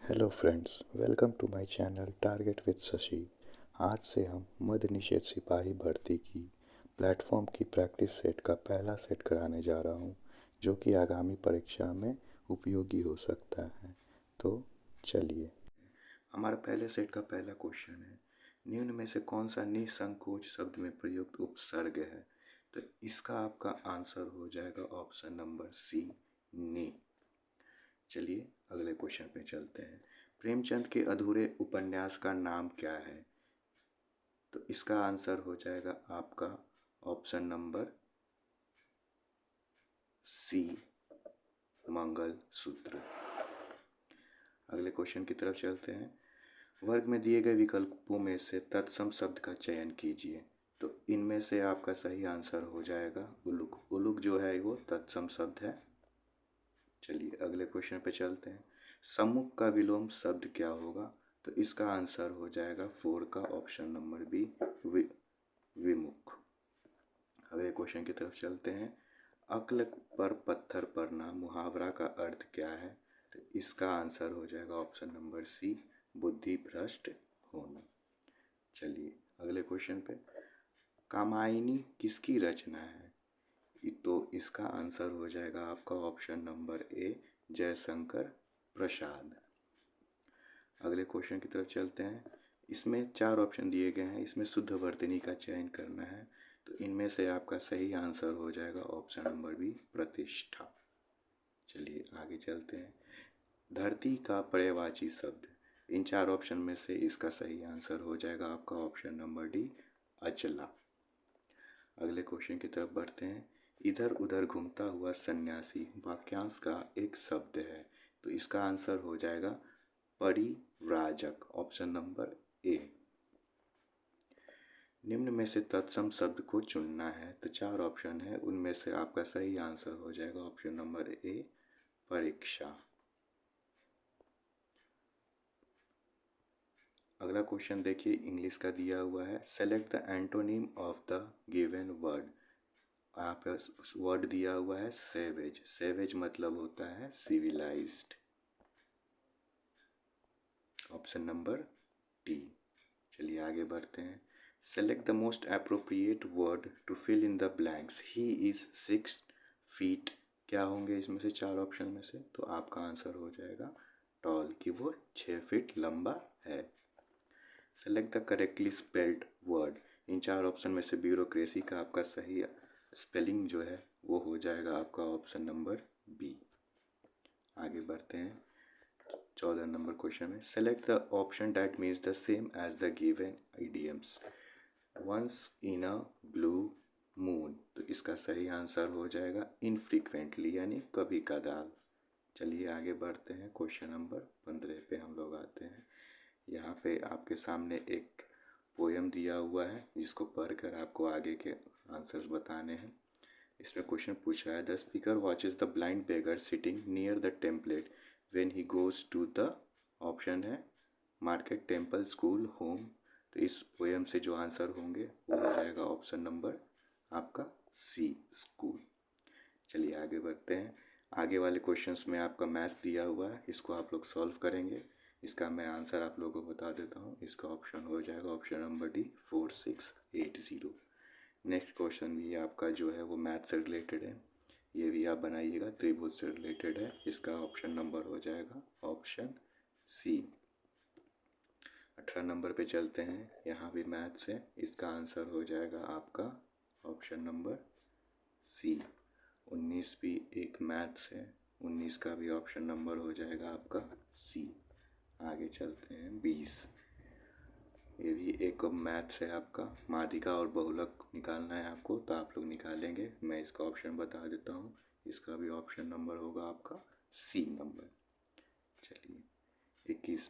Hello friends, welcome to my channel target with Shashi. आज से हम मद्य निषेध सिपाही भर्ती की प्लेटफॉर्म की प्रैक्टिस सेट का पहला सेट कराने जा रहा हूं, जो कि आगामी परीक्षा में उपयोगी हो सकता है। तो चलिए, हमारा पहले सेट का पहला क्वेश्चन है, निम्न में से कौन सा निसंकोच शब्द में प्रयुक्त उपसर्ग है? तो इसका आपका आंसर हो जाएगा ऑप्शन नंबर सी, नी। चलिए अगले क्वेश्चन पे चलते हैं। प्रेमचंद के अधूरे उपन्यास का नाम क्या है? तो इसका आंसर हो जाएगा आपका ऑप्शन नंबर सी, मंगल सूत्र। अगले क्वेश्चन की तरफ चलते हैं। वर्ग में दिए गए विकल्पों में से तत्सम शब्द का चयन कीजिए। तो इनमें से आपका सही आंसर हो जाएगा उलूक। उलूक जो है वो तत्सम शब्द है। चलिए अगले क्वेश्चन पे चलते हैं। सम्मुख का विलोम शब्द क्या होगा? तो इसका आंसर हो जाएगा 4 का ऑप्शन नंबर बी, विमुख। अगले क्वेश्चन की तरफ चलते हैं। अक्ल पर पत्थर पड़ना मुहावरा का अर्थ क्या है? तो इसका आंसर हो जाएगा ऑप्शन नंबर सी, बुद्धि भ्रष्ट होना। चलिए अगले क्वेश्चन पे, कामायनी किसकी रचना है? तो इसका आंसर हो जाएगा आपका option number A, Jaishankar Prasad. अगले क्वेश्चन की तरफ चलते हैं। इसमें 4 ऑप्शन दिए गए हैं, इसमें शुद्ध वर्तनी का चयन करना है। तो इनमें से आपका सही आंसर हो जाएगा ऑप्शन नंबर बी, प्रतिष्ठा। चलिए आगे चलते हैं। धरती का पर्यायवाची शब्द, इन 4 ऑप्शन में से इसका सही आंसर हो जाएगा आपका ऑप्शन नंबर डी, अचला। अगले क्वेश्चन की तरफ बढ़ते हैं। इधर उधर घूमता हुआ सन्यासी वाक्यांश का एक शब्द है। तो इसका आंसर हो जाएगा परिव्राजक, ऑप्शन नंबर ए। निम्न में से तत्सम शब्द को चुनना है। तो 4 ऑप्शन है, उनमें से आपका सही आंसर हो जाएगा ऑप्शन नंबर ए, परीक्षा। अगला क्वेश्चन देखिए, इंग्लिश का दिया हुआ है। Select the antonym of the given word. यहाँ पे वर्ड दिया हुआ है सेवेज। सेवेज मतलब होता है सिविलाइज्ड, ऑप्शन नंबर डी। चलिए आगे बढ़ते हैं। Select the most appropriate word to fill in the blanks. He is 6 feet. क्या होंगे इसमें से 4 ऑप्शन में से? तो आपका आंसर हो जाएगा टॉल, कि वो 6 फीट लंबा है। Select the correctly spelled word. In 4 option में से ब्यूरोक्रेसी का आपका सही स्पेलिंग जो है वो हो जाएगा आपका ऑप्शन नंबर बी। आगे बढ़ते हैं 14 नंबर क्वेश्चन में। Select the option that means the same as the given idioms. Once in a blue moon. तो इसका सही आंसर हो जाएगा इनफ्रीक्वेंटली, यानी कभी कदार। चलिए आगे बढ़ते हैं, क्वेश्चन नंबर 15 पे हम लोग आते हैं। यहाँ पे आपके सामने एक पोयम दिया हुआ है, जिसको पढ़कर आपको आगे के आंसर्स बताने हैं। इसमें क्वेश्चन पूछ रहा है, the speaker watches the blind beggar sitting near the template when he goes to the, option है मार्केट, टेम्पल, स्कूल, होम। तो इस पोयम से जो आंसर होंगे वो हो जाएगा ऑप्शन नंबर आपका सी, स्कूल। चलिए आगे बढ़ते हैं। आगे वाले क्वेश्चंस में आपका मैथ्स दिया हुआ है, इसको आप लोग सॉल्व करेंगे। इसका मैं आंसर आप लोगों को बता देता हूँ। इसका ऑप्शन हो जाएगा option number D, 4680। Next question भी आपका जो है वो मैथ से रिलेटेड है, ये भी आप बनाइएगा, त्रिभुज से रिलेटेड है। इसका ऑप्शन नंबर हो जाएगा ऑप्शन सी। 18 नंबर पे चलते हैं, यहाँ भी मैथ्स है। इसका आंसर हो जाएगा आपका ऑप्शन नंबर सी। 19 भी एक मैथ्स है, 19 का भी ऑप्शन नंबर हो जाएगा आपका सी। आगे चलते हैं 20, ये भी एक मैथ्स है आपका। माध्यिका और बहुलक निकालना है आपको, तो आप लोग निकालेंगे। मैं इसका ऑप्शन बता देता हूँ, इसका भी ऑप्शन नंबर होगा आपका सी नंबर। चलिए 21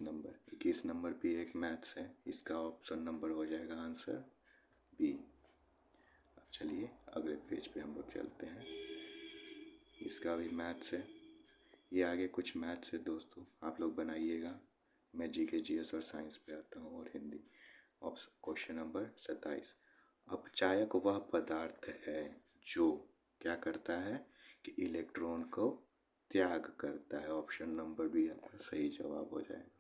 नंबर भी एक मैथ्स है, इसका ऑप्शन नंबर हो जाएगा आंसर बी। अब चलिए अगले पेज पे हम लोग चलते हैं, इसका भी मैथ्स है। ये आगे कुछ मैथ्स है दोस्तों, आप लोग बनाइएगा। मैं जीके, जीएस और साइंस पे आता हूँ, और हिंदी। Question number 27। अपचायक वह पदार्थ है जो क्या करता है कि इलेक्ट्रॉन को त्याग करता है। ऑप्शन नंबर बी आपका सही जवाब हो जाएगा।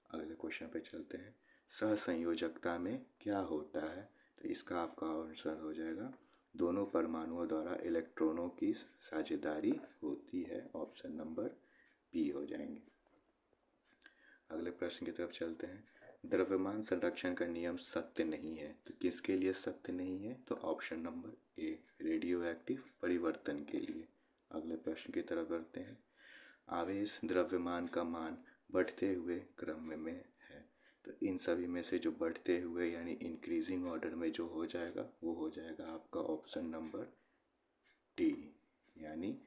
अगले क्वेश्चन पे चलते हैं। सहसंयोजकता में क्या होता है? तो इसका आपका आंसर हो जाएगा दोनों परमाणुओं द्वारा इलेक्ट्रॉनों की साझेदारी होती है। ऑप्शन नंबर बी हो जाएंगे। अगले प्रश्न की तरफ चलते हैं। द्रव्यमान संरक्षण का नियम सत्य नहीं है, तो किसके लिए सत्य नहीं है? तो option number A, radio active परिवर्तन के लिए। अगले प्रश्न की तरफ बढ़ते हैं। आवेश द्रव्यमान का मान बढ़ते हुए क्रम में है, तो इन सभी में से जो बढ़ते हुए यानी इंक्रीजिंग ऑर्डर में जो हो जाएगा वो हो जाएगा आपका ऑप्शन नंबर डी, यानी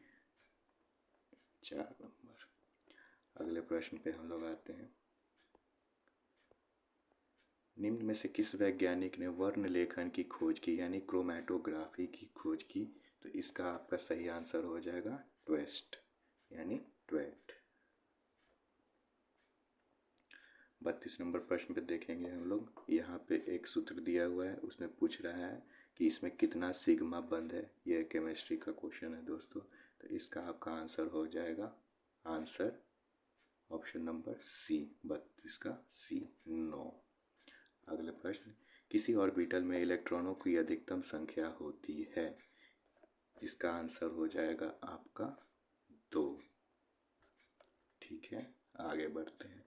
4 नंबर। अगले प्रश्न पे हम लोग आते हैं। निम्न में से किस वैज्ञानिक ने वर्ण लेखन की खोज की यानी क्रोमैटोग्राफी की खोज की? तो इसका आपका सही आंसर हो जाएगा ट्वेस्ट, यानी ट्वेट। 32 नंबर प्रश्न पे देखेंगे हम लोग। यहाँ पे एक सूत्र दिया हुआ है, उसमें पूछ रहा है कि इसमें कितना सिग्मा बंद है। यह केमिस्ट्री का क्वेश्चन है दोस्तों। तो इसका आपका आंसर हो जाएगा आंसर ऑप्शन नंबर सी, 32 का सी, 9। अगले प्रश्न। किसी ऑर्बिटल में इलेक्ट्रॉनों की अधिकतम संख्या होती है? इसका आंसर हो जाएगा आपका 2। ठीक है, आगे बढ़ते हैं।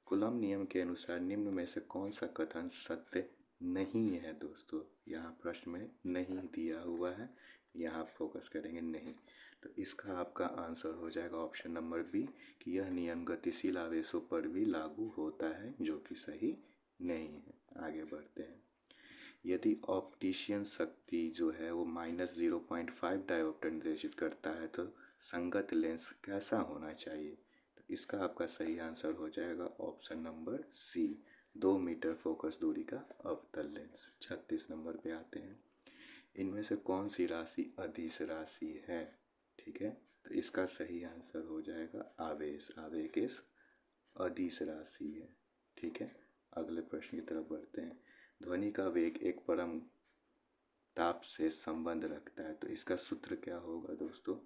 कूलम्ब नियम के अनुसार निम्न में से कौन सा कथन सत्य नहीं है? दोस्तों यहाँ प्रश्न में नहीं दिया हुआ है, यहाँ फोकस करेंगे नहीं। तो इसका आपका आंसर हो जाएगा ऑप्शन नंबर बी कि यह नियम गतिशील आवेशों पर भी लागू होता है, जो कि सही नहीं है। आगे बढ़ते हैं। यदि ऑप्टिशियन शक्ति जो है वो -0.5 डायोप्टर निर्देशित करता है, तो संगत लेंस कैसा होना चाहिए? तो इसका आपका सही आंसर हो जाएगा option number C, 2 metre focus दूरी का अवतल लेंस। 36 नंबर पे आते हैं। इनमें से कौन सी राशि अदिश राशि है? ठीक है, तो इसका सही आंसर हो जाएगा आवेश। आवेश अदिश राशि है। ठीक है, अगले प्रश्न की तरफ बढ़ते हैं। ध्वनि का वेग एक परम ताप से संबंध रखता है, तो इसका सूत्र क्या होगा दोस्तों?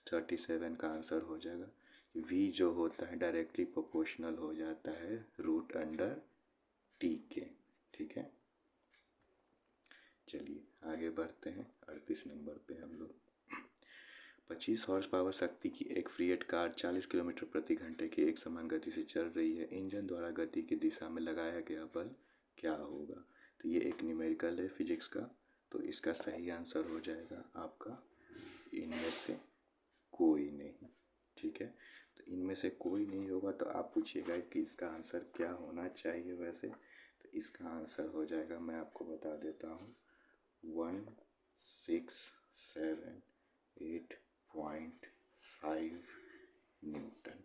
37 का आंसर हो जाएगा v जो होता है डायरेक्टली प्रोपोर्शनल हो जाता है √T के। ठीक है, चलिए आगे बढ़ते हैं। 38 नंबर पे हम लोग। 25 हॉर्स पावर शक्ति की एक फ्रीएट कार 40 किलोमीटर प्रति घंटे की एक समान गति से चल रही है। इंजन द्वारा गति की दिशा में लगाया गया बल क्या होगा? तो ये एक न्यूमेरिकल है फिजिक्स का, तो इसका सही आंसर हो जाएगा आपका इनमें से कोई नहीं। ठीक है, तो इनमें से कोई नहीं होगा, तो आप पूछिएगा कि इसका आंसर क्या होना चाहिए। वैसे तो इसका आंसर हो जाएगा, मैं आपको बता देता हूँ, 167.8.5 न्यूटन।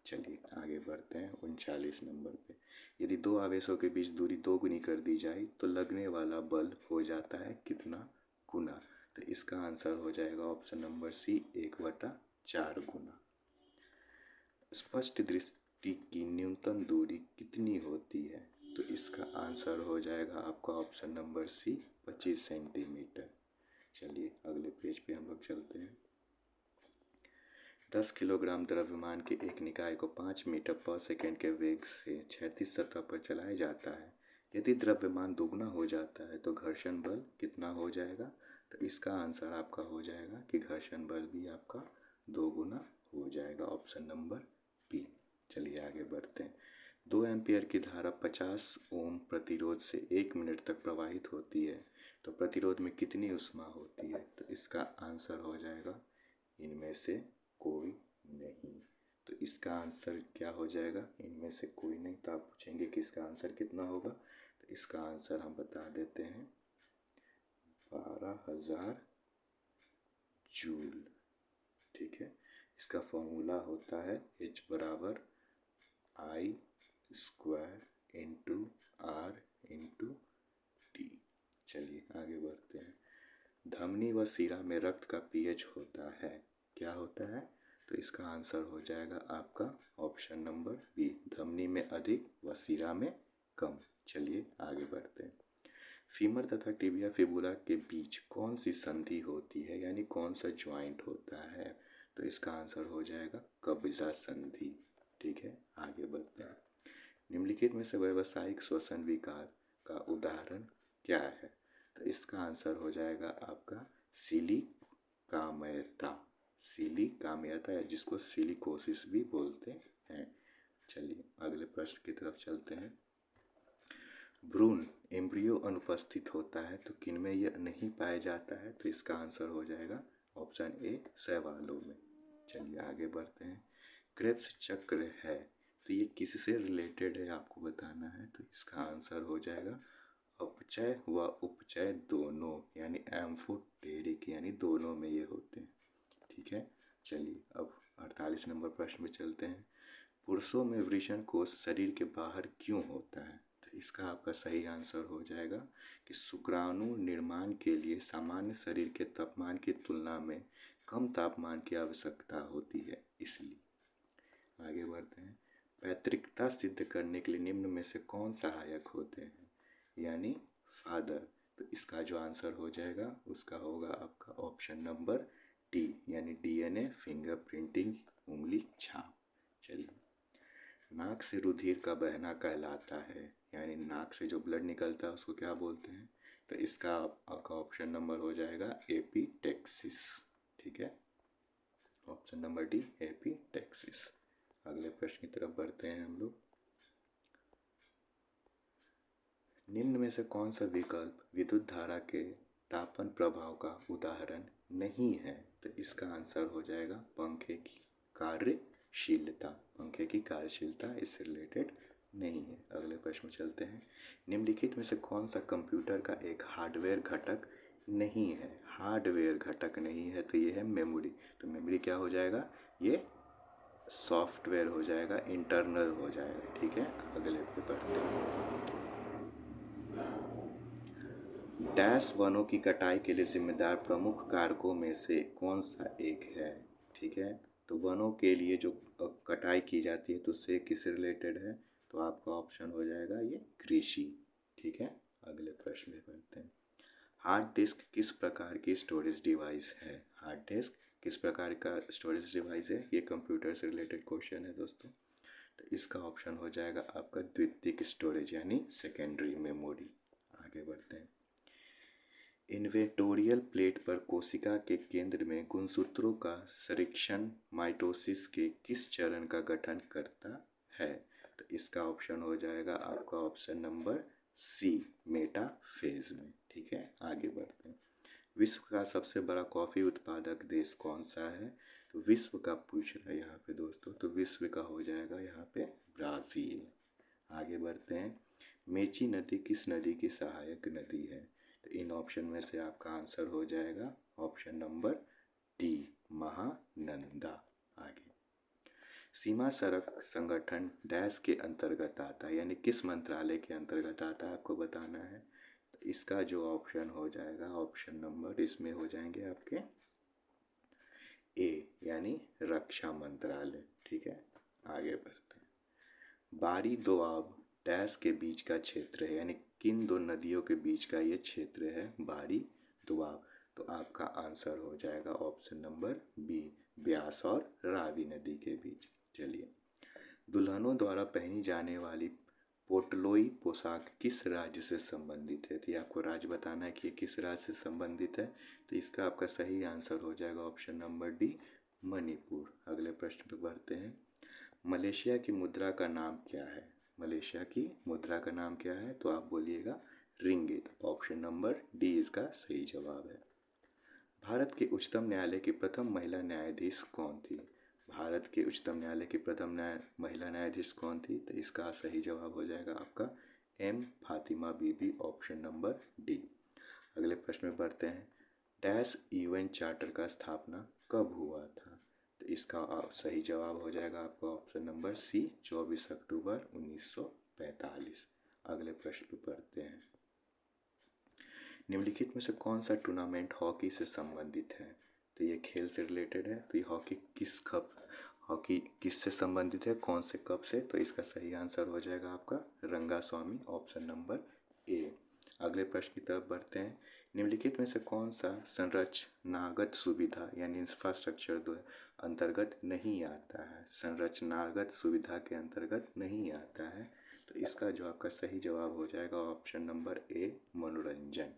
चलिए आगे बढ़ते हैं 39 नंबर पे। यदि दो आवेशों के बीच दूरी 2 गुनी कर दी जाए तो लगने वाला बल हो जाता है कितना गुना? तो इसका आंसर हो जाएगा ऑप्शन नंबर सी, 1/4 गुना। स्पष्ट दृष्टि की न्यूनतम दूरी कितनी होती है? तो इसका आंसर हो जाएगा आपका ऑप्शन नंबर सी, 25 सेंटीमीटर। चलिए अगले पेज पे हम लोग चलते हैं। 10 किलोग्राम द्रव्यमान के एक निकाय को 5 मीटर पर सेकेंड के वेग से क्षैतिज सतह पर चलाया जाता है। यदि द्रव्यमान दोगुना हो जाता है तो घर्षण बल कितना हो जाएगा? तो इसका आंसर आपका हो जाएगा कि घर्षण बल भी आपका 2 गुना हो जाएगा। Option number B. चलिए आगे बढ़ते हैं। 2 एम्पियर की धारा 50 ओम प्रतिरोध से 1 मिनट तक प्रवाहित होती है, तो प्रतिरोध में कितनी ऊष्मा होती है? तो इसका आंसर हो जाएगा इनमें से कोई नहीं। तो इसका आंसर क्या हो जाएगा? इनमें से कोई नहीं। तो आप पूछेंगे कि इसका आंसर कितना होगा? तो इसका आंसर हम बता देते हैं, 12,000 जूल। ठीक है, इसका फॉर्मूला होता है H बराबर I² into R into T। चलिए आगे बढ़ते हैं। धमनी व शिरा में रक्त का pH होता है, क्या होता है? तो इसका आंसर हो जाएगा आपका ऑप्शन नंबर बी, धमनी में अधिक व शिरा में कम। चलिए आगे बढ़ते हैं। फीमर तथा टिबिया फिबुला के बीच कौन सी संधि होती है, यानी कौन सा ज्वाइंट होता है? तो इसका आंसर हो जाएगा कब्जा संधि। ठीक है, आगे बढ़ते हैं। निम्नलिखित में से व्यावसायिक श्वसन विकार का उदाहरण क्या है? तो इसका आंसर हो जाएगा आपका सिलिकाम्यता। सिलिकाम्यता जिसको सिलिकोसिस भी बोलते हैं। चलिए अगले प्रश्न की तरफ चलते हैं। भ्रूण एम्ब्रियो अनुपस्थित होता है तो किनमें यह नहीं पाया जाता है? तो इसका आंसर हो जाएगा ऑप्शन ए शैवालों में। चलिए आगे बढ़ते हैं। क्रेब्स चक्र है तो ये किससे रिलेटेड है आपको बताना है। तो इसका आंसर हो जाएगा अपचय व उपचय दोनों, यानी एम्फोटेरिक, यानी दोनों में ये होते हैं। ठीक है, चलिए अब 48 नंबर प्रश्न में चलते हैं। पुरुषों में वृषण कोष शरीर के बाहर क्यों होता है? तो इसका आपका सही आंसर हो जाएगा कि शुक्राणु निर्माण के लिए सामान्य शरीर के तापमान की तुलना में कम तापमान की आवश्यकता होती है, इसलिए। आगे बढ़ते हैं। पैतृकता सिद्ध करने के लिए निम्न में से कौन सहायक होते हैं? यानी फादर। तो इसका जो आंसर हो जाएगा उसका होगा आपका ऑप्शन नंबर डी, यानी डीएनए फिंगरप्रिंटिंग, उंगली छाप। चलिए, नाक से रुधिर का बहना कहलाता है, यानी नाक से जो ब्लड निकलता है उसको क्या बोलते हैं? तो इसका आपका ऑप्शन नंबर हो जाएगा एपिटेक्सिस। ठीक है, ऑप्शन नंबर डी एपिटेक्सिस। अगले प्रश्न की तरफ बढ़ते हैं हम लोग। निम्न में से कौन सा विकल्प विद्युत धारा के तापन प्रभाव का उदाहरण नहीं है? तो इसका आंसर हो जाएगा पंखे की कार्यशीलता। पंखे की कार्यशीलता इससे रिलेटेड नहीं है। अगले प्रश्न में चलते हैं। निम्नलिखित में से कौन सा कंप्यूटर का एक हार्डवेयर घटक नहीं है? हार्डवेयर घटक नहीं है तो ये है मेमोरी। तो मेमोरी क्या हो जाएगा? ये सॉफ्टवेयर हो जाएगा, इंटरनल हो जाएगा। ठीक है, अगले पे बढ़ते हैं। डैश वनों की कटाई के लिए जिम्मेदार प्रमुख कारकों में से कौन सा एक है? ठीक है, तो वनों के लिए जो कटाई की जाती है तो उससे किससे रिलेटेड है? तो आपका ऑप्शन हो जाएगा ये कृषि। ठीक है, अगले प्रश्न में बढ़ते हैं। हार्ड डिस्क किस प्रकार की स्टोरेज डिवाइस है? हार्ड डिस्क किस प्रकार का स्टोरेज डिवाइस है? ये कंप्यूटर से रिलेटेड क्वेश्चन है दोस्तों। तो इसका ऑप्शन हो जाएगा आपका द्वितीयक स्टोरेज, यानी सेकेंडरी मेमोरी। आगे बढ़ते हैं। इन्वेंटोरियल प्लेट पर कोशिका के केंद्र में गुणसूत्रों का संरक्षण माइटोसिस के किस चरण का गठन करता है? तो इसका ऑप्शन हो जाएगा आपका ऑप्शन नंबर सी, मेटाफेज में। ठीक है, आगे बढ़ते हैं। विश्व का सबसे बड़ा कॉफ़ी उत्पादक देश कौन सा है? तो विश्व का पूछ रहा है यहाँ पे दोस्तों, तो विश्व का हो जाएगा यहाँ पे ब्राज़ील। आगे बढ़ते हैं। मेची नदी किस नदी की सहायक नदी है? तो इन ऑप्शन में से आपका आंसर हो जाएगा ऑप्शन नंबर डी, महानंदा। आगे, सीमा सड़क संगठन डैश के अंतर्गत आता है, यानी किस मंत्रालय के अंतर्गत आता है आपको बताना है। तो इसका जो ऑप्शन हो जाएगा ऑप्शन नंबर इसमें हो जाएंगे आपके ए, यानी रक्षा मंत्रालय। ठीक है, आगे बढ़ते हैं। बारी दोआब डैश के बीच का क्षेत्र है, यानी किन दो नदियों के बीच का ये क्षेत्र है बारी दोआब? तो आपका आंसर हो जाएगा ऑप्शन नंबर बी, ब्यास और रावी नदी के बीच। चलिए, दुल्हनों द्वारा पहनी जाने वाली पोटलोई पोशाक किस राज्य से संबंधित है? तो ये आपको राज्य बताना है कि ये किस राज्य से संबंधित है। तो इसका आपका सही आंसर हो जाएगा ऑप्शन नंबर डी, मणिपुर। अगले प्रश्न पर बढ़ते हैं। मलेशिया की मुद्रा का नाम क्या है? मलेशिया की मुद्रा का नाम क्या है? तो आप बोलिएगा रिंगिट। ऑप्शन नंबर डी इसका सही जवाब है। भारत के उच्चतम न्यायालय की प्रथम महिला न्यायाधीश कौन थी? भारत के उच्चतम न्यायालय की प्रथम महिला न्यायाधीश कौन थी? तो इसका सही जवाब हो जाएगा आपका M Fathima Beevi. Option number D. अगले प्रश्न में बढ़ते हैं। डैश यूएन चार्टर का स्थापना कब हुआ था? तो इसका सही जवाब हो जाएगा आपका ऑप्शन नंबर सी, 24 अक्टूबर 1945। अगले प्रश्न पर पढ़ते हैं। निम्नलिखित में से कौन सा टूर्नामेंट हॉकी से संबंधित है? तो ये खेल से रिलेटेड है। तो ये हॉकी किससे संबंधित है, कौन से कप से? तो इसका सही आंसर हो जाएगा आपका रंगास्वामी। Option number A. अगले प्रश्न की तरफ बढ़ते हैं। निम्नलिखित में से कौन सा संरचनागत सुविधा यानी इंफ्रास्ट्रक्चर दो अंतर्गत नहीं आता है? संरचनागत सुविधा के अंतर्गत नहीं आता है, तो इसका जो आपका सही जवाब हो जाएगा ऑप्शन नंबर ए, मनोरंजन।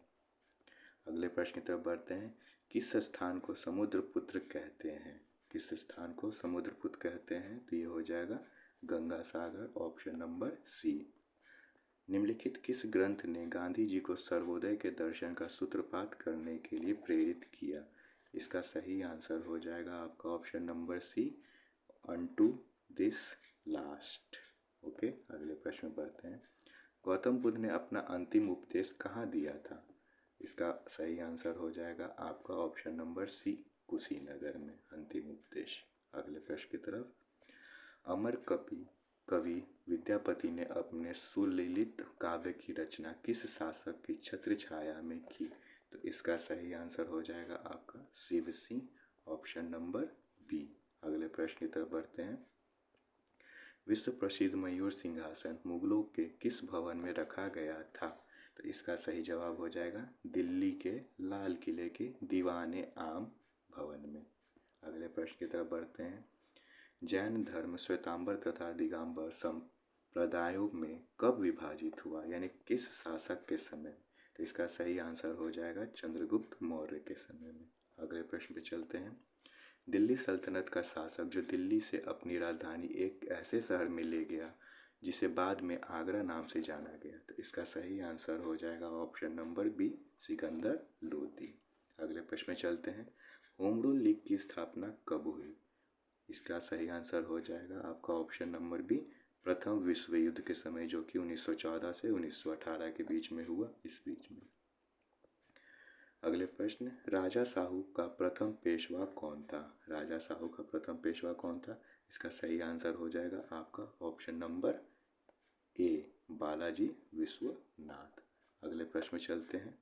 अगले प्रश्न की तरफ बढ़ते हैं। किस स्थान को समुद्रपुत्र कहते हैं? किस स्थान को समुद्रपुत्र कहते हैं? तो ये हो जाएगा गंगा सागर, ऑप्शन नंबर सी। निम्नलिखित किस ग्रंथ ने गांधी जी को सर्वोदय के दर्शन का सूत्रपात करने के लिए प्रेरित किया? इसका सही आंसर हो जाएगा आपका option number C, unto this last. Okay, अगले प्रश्न में बढ़ते हैं। गौतम बुद्ध ने अपना अंतिम उपदेश कहाँ दिया था? इसका सही आंसर हो जाएगा आपका ऑप्शन नंबर सी, कुशीनगर में अंतिम उपदेश। अगले प्रश्न की तरफ। अमर कवि विद्यापति ने अपने सुललित काव्य की रचना किस शासक की छत्र छाया में की? तो इसका सही आंसर हो जाएगा आपका Shiv Singh, option number B. अगले प्रश्न की तरफ बढ़ते हैं। विश्व प्रसिद्ध मयूर सिंहासन मुगलों के किस भवन में रखा गया था? तो इसका सही जवाब हो जाएगा दिल्ली के लाल किले के दीवाने आम भवन में। अगले प्रश्न की तरफ बढ़ते हैं। जैन धर्म श्वेतांबर तथा दिगंबर संप्रदायों में कब विभाजित हुआ, यानी किस शासक के समय? तो इसका सही आंसर हो जाएगा चंद्रगुप्त मौर्य के समय में। अगले प्रश्न पे चलते हैं। दिल्ली सल्तनत का शासक जो दिल्ली से अपनी राजधानी एक ऐसे शहर में ले गया जिसे बाद में आगरा नाम से जाना गया, तो इसका सही आंसर हो जाएगा option number B, Sikandar Lodi. अगले प्रश्न में चलते हैं। होम रूल लीग की स्थापना कब हुई? इसका सही आंसर हो जाएगा आपका ऑप्शन नंबर बी, प्रथम विश्व युद्ध के समय, जो कि 1914 से 1918 के बीच में हुआ, इस बीच में। अगले प्रश्न। राजा साहू का प्रथम पेशवा कौन था? राजा साहू का प्रथम पेशवा कौन था? इसका सही आंसर हो जाएगा आपका option number A, Balaji Vishwanath. अगले प्रश्न में चलते हैं।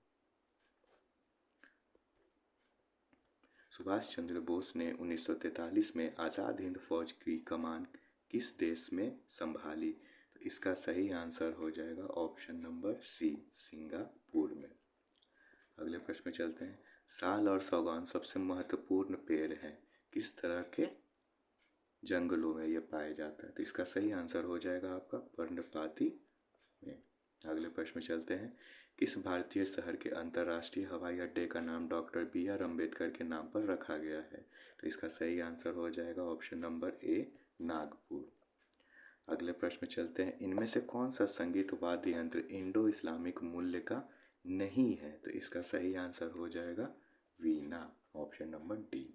सुभाष चंद्र बोस ने 1943 में आज़ाद हिंद फौज की कमान किस देश में संभाली? तो इसका सही आंसर हो जाएगा ऑप्शन नंबर सी, सिंगापुर में। अगले प्रश्न में चलते हैं। साल और सौगौन सबसे महत्वपूर्ण पेड़ हैं, किस तरह के जंगलों में यह पाया जाता है? तो इसका सही आंसर हो जाएगा आपका पर्णपाती में। अगले प्रश्न में चलते हैं। किस भारतीय शहर के अंतर्राष्ट्रीय हवाई अड्डे का नाम डॉक्टर बी.आर. अम्बेडकर के नाम पर रखा गया है? तो इसका सही आंसर हो जाएगा ऑप्शन नंबर ए, नागपुर। अगले प्रश्न में चलते हैं। इनमें से कौन सा संगीत वाद्य यंत्र इंडो इस्लामिक मूल्य का नहीं है? तो इसका सही आंसर हो जाएगा वीणा, ऑप्शन नंबर डी।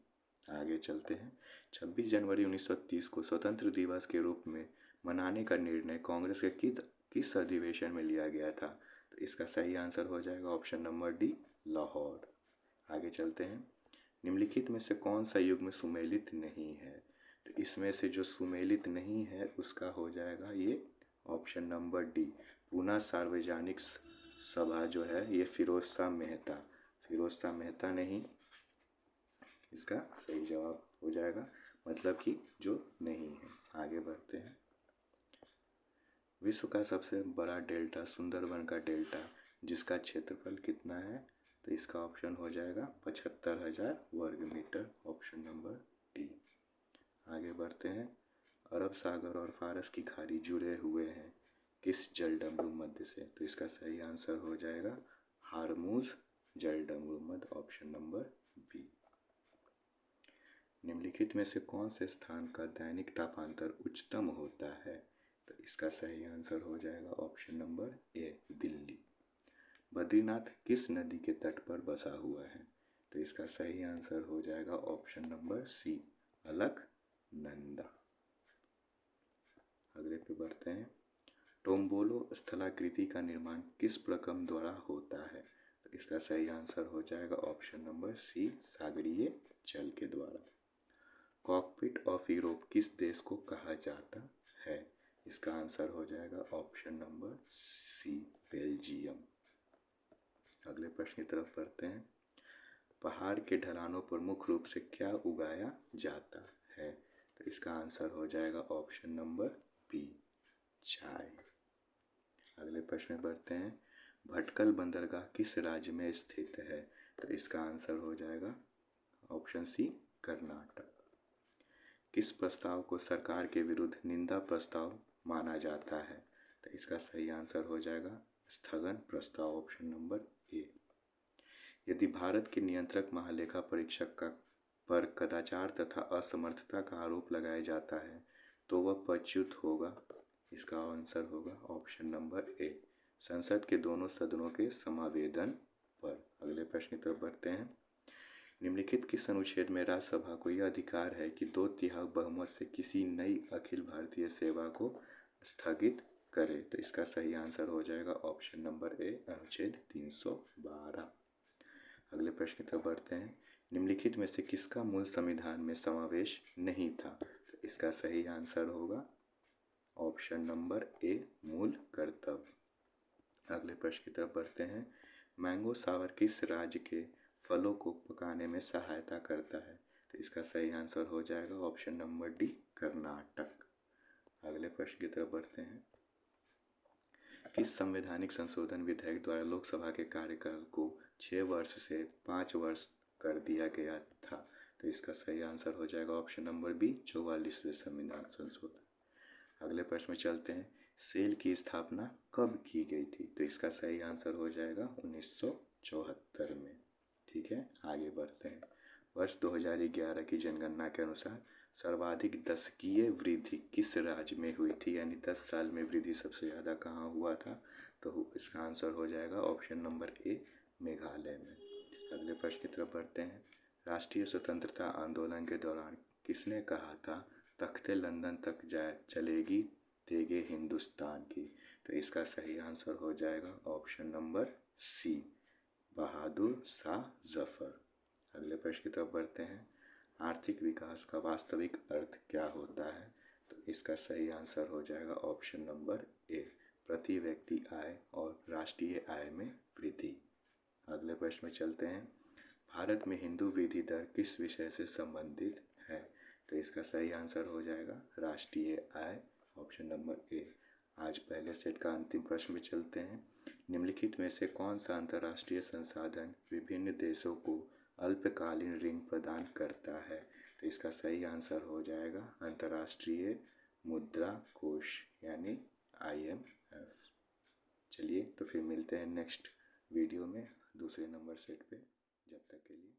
आगे चलते हैं। 26 जनवरी 1930 को स्वतंत्र दिवस के रूप में मनाने का निर्णय कांग्रेस के किस अधिवेशन में लिया गया था? तो इसका सही आंसर हो जाएगा ऑप्शन नंबर डी, लाहौर। आगे चलते हैं। निम्नलिखित में से कौन सा युग्म सुमेलित नहीं है? तो इसमें से जो सुमेलित नहीं है उसका हो जाएगा ये ऑप्शन नंबर डी, पूना सार्वजनिक सभा जो है ये फिरोज शाह मेहता नहीं, इसका सही जवाब हो जाएगा, मतलब कि जो नहीं है। आगे बढ़ते हैं। विश्व का सबसे बड़ा डेल्टा सुंदरबन का डेल्टा, जिसका क्षेत्रफल कितना है? तो इसका ऑप्शन हो जाएगा 75,000 वर्ग मीटर, ऑप्शन नंबर डी। आगे बढ़ते हैं। अरब सागर और फारस की खाड़ी जुड़े हुए हैं किस जलडमरू मध्य से? तो इसका सही आंसर हो जाएगा हार्मूज जलडमरू मध्य, ऑप्शन नंबर बी। निम्नलिखित में से कौन से स्थान का दैनिक तापांतर उच्चतम होता है? तो इसका सही आंसर हो जाएगा option number A, Delhi. Badrinath किस नदी के तट पर बसा हुआ है? तो इसका सही आंसर हो जाएगा ऑप्शन नंबर सी, अलकनंदा। अगले पे बढ़ते हैं। टोम्बोलो स्थलाकृति का निर्माण किस प्रक्रम द्वारा होता है? तो इसका सही आंसर हो जाएगा ऑप्शन नंबर सी, सागरीय जल के द्वारा। कॉकपिट ऑफ यूरोप किस देश को कहा जाता है? इसका आंसर हो जाएगा ऑप्शन नंबर सी, बेल्जियम। अगले प्रश्न की तरफ बढ़ते हैं। पहाड़ के ढलानों पर मुख्य रूप से क्या उगाया जाता है? तो इसका आंसर हो जाएगा ऑप्शन नंबर बी, चाय। अगले प्रश्न में बढ़ते हैं। भटकल बंदरगाह किस राज्य में स्थित है? तो इसका आंसर हो जाएगा ऑप्शन सी, कर्नाटक। किस प्रस्ताव को सरकार के विरुद्ध निंदा प्रस्ताव माना जाता है? तो इसका सही आंसर हो जाएगा स्थगन प्रस्ताव, ऑप्शन नंबर ए। यदि भारत के नियंत्रक महालेखा परीक्षक का पर कदाचार तथा असमर्थता का आरोप लगाया जाता है तो वह पदच्युत होगा। इसका आंसर होगा ऑप्शन नंबर ए, संसद के दोनों सदनों के समावेदन पर। अगले प्रश्न की तरफ बढ़ते हैं। निम्नलिखित किस अनुच्छेद में राज्यसभा को यह अधिकार है कि 2/3 बहुमत से किसी नई अखिल भारतीय सेवा को स्थगित करे? तो इसका सही आंसर हो जाएगा ऑप्शन नंबर ए, अनुच्छेद 312। अगले प्रश्न की तरफ बढ़ते हैं। निम्नलिखित में से किसका मूल संविधान में समावेश नहीं था? तो इसका सही आंसर होगा ऑप्शन नंबर ए, मूल कर्तव्य। अगले प्रश्न की तरफ बढ़ते हैं। मैंगो सावर किस राज्य के फलों को पकाने में सहायता करता है? तो इसका सही आंसर हो जाएगा ऑप्शन नंबर डी, कर्नाटक। अगले प्रश्न की तरफ बढ़ते हैं। किस संवैधानिक संशोधन विधेयक द्वारा लोकसभा के कार्यकाल को 6 वर्ष से 5 वर्ष कर दिया गया था? तो इसका सही आंसर हो जाएगा ऑप्शन नंबर बी, 44वें संविधान संशोधन। अगले प्रश्न में चलते हैं। सेल की स्थापना कब की गई थी? तो इसका सही आंसर हो जाएगा 1974 में। ठीक है, आगे बढ़ते हैं। वर्ष 2011 की जनगणना के अनुसार सर्वाधिक दशकीय वृद्धि किस राज्य में हुई थी? यानी 10 साल में वृद्धि सबसे ज़्यादा कहाँ हुआ था? तो इसका आंसर हो जाएगा ऑप्शन नंबर ए, मेघालय में। अगले प्रश्न की तरफ बढ़ते हैं। राष्ट्रीय स्वतंत्रता आंदोलन के दौरान किसने कहा था तख्ते लंदन तक जाए चलेगी तेगे हिंदुस्तान की? तो इसका सही आंसर हो जाएगा ऑप्शन नंबर सी, बहादुर शाह जफर। अगले प्रश्न की तरफ बढ़ते हैं। आर्थिक विकास का वास्तविक अर्थ क्या होता है? तो इसका सही आंसर हो जाएगा ऑप्शन नंबर ए, प्रति व्यक्ति आय और राष्ट्रीय आय में वृद्धि। अगले प्रश्न में चलते हैं। भारत में हिंदू वृद्धि दर किस विषय से संबंधित है? तो इसका सही आंसर हो जाएगा राष्ट्रीय आय, ऑप्शन नंबर ए। आज पहले सेट का अंतिम प्रश्न में चलते हैं। निम्नलिखित में से कौन सा अंतर्राष्ट्रीय संसाधन विभिन्न देशों को अल्पकालीन ऋण प्रदान करता है? तो इसका सही आंसर हो जाएगा अंतर्राष्ट्रीय मुद्रा कोष यानी IMF। चलिए तो फिर मिलते हैं नेक्स्ट वीडियो में दूसरे नंबर सेट पे। जब तक के लिए